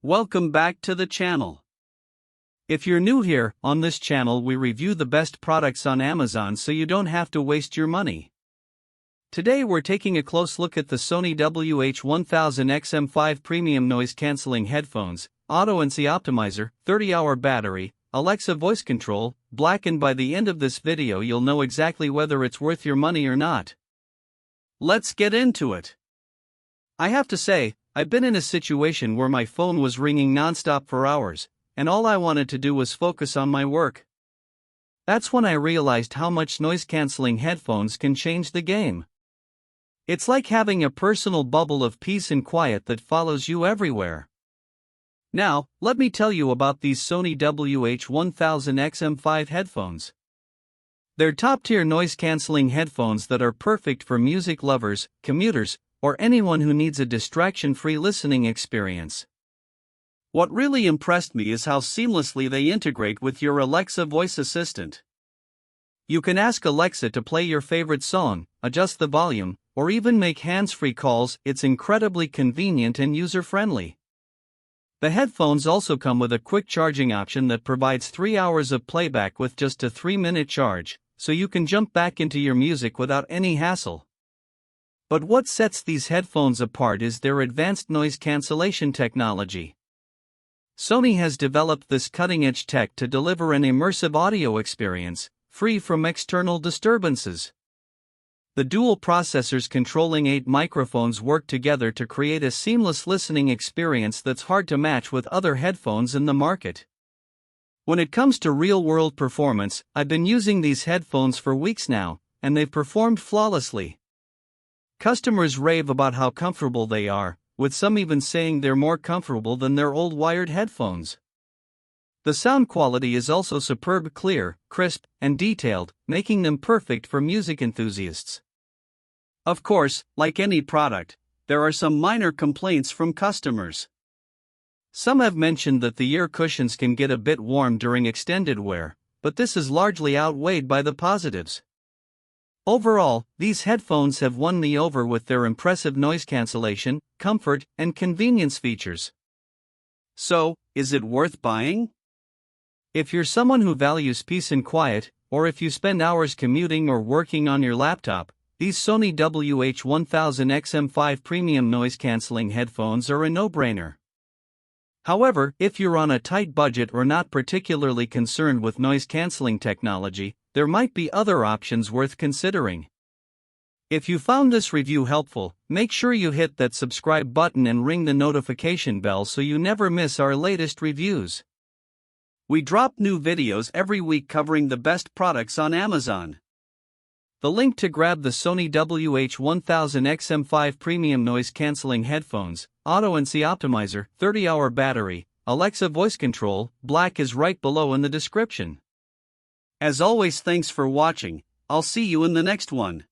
Welcome back to the channel. If you're new here, on this channel we review the best products on Amazon so you don't have to waste your money. Today we're taking a close look at the Sony WH-1000XM5 premium noise cancelling headphones, auto NC optimizer, 30-hour battery, Alexa voice control, black, and by the end of this video you'll know exactly whether it's worth your money or not. Let's get into it. I have to say, I've been in a situation where my phone was ringing nonstop for hours, and all I wanted to do was focus on my work. That's when I realized how much noise-canceling headphones can change the game. It's like having a personal bubble of peace and quiet that follows you everywhere. Now, let me tell you about these Sony WH-1000XM5 headphones. They're top-tier noise-canceling headphones that are perfect for music lovers, commuters, or anyone who needs a distraction-free listening experience. What really impressed me is how seamlessly they integrate with your Alexa voice assistant. You can ask Alexa to play your favorite song, adjust the volume, or even make hands-free calls. It's incredibly convenient and user-friendly. The headphones also come with a quick charging option that provides 3 hours of playback with just a 3-minute charge, so you can jump back into your music without any hassle. But what sets these headphones apart is their advanced noise cancellation technology. Sony has developed this cutting-edge tech to deliver an immersive audio experience, free from external disturbances. The dual processors controlling 8 microphones work together to create a seamless listening experience that's hard to match with other headphones in the market. When it comes to real-world performance, I've been using these headphones for weeks now, and they've performed flawlessly. Customers rave about how comfortable they are, with some even saying they're more comfortable than their old wired headphones. The sound quality is also superb, clear, crisp, and detailed, making them perfect for music enthusiasts. Of course, like any product, there are some minor complaints from customers. Some have mentioned that the ear cushions can get a bit warm during extended wear, but this is largely outweighed by the positives. Overall, these headphones have won me over with their impressive noise cancellation, comfort, and convenience features. So, is it worth buying? If you're someone who values peace and quiet, or if you spend hours commuting or working on your laptop, these Sony WH-1000XM5 premium noise-canceling headphones are a no-brainer. However, if you're on a tight budget or not particularly concerned with noise-canceling technology, there might be other options worth considering. If you found this review helpful, make sure you hit that subscribe button and ring the notification bell so you never miss our latest reviews. We drop new videos every week covering the best products on Amazon. The link to grab the Sony WH-1000XM5 premium noise-canceling headphones, auto NC optimizer, 30-hour battery, Alexa voice control, black is right below in the description. As always, thanks for watching. I'll see you in the next one.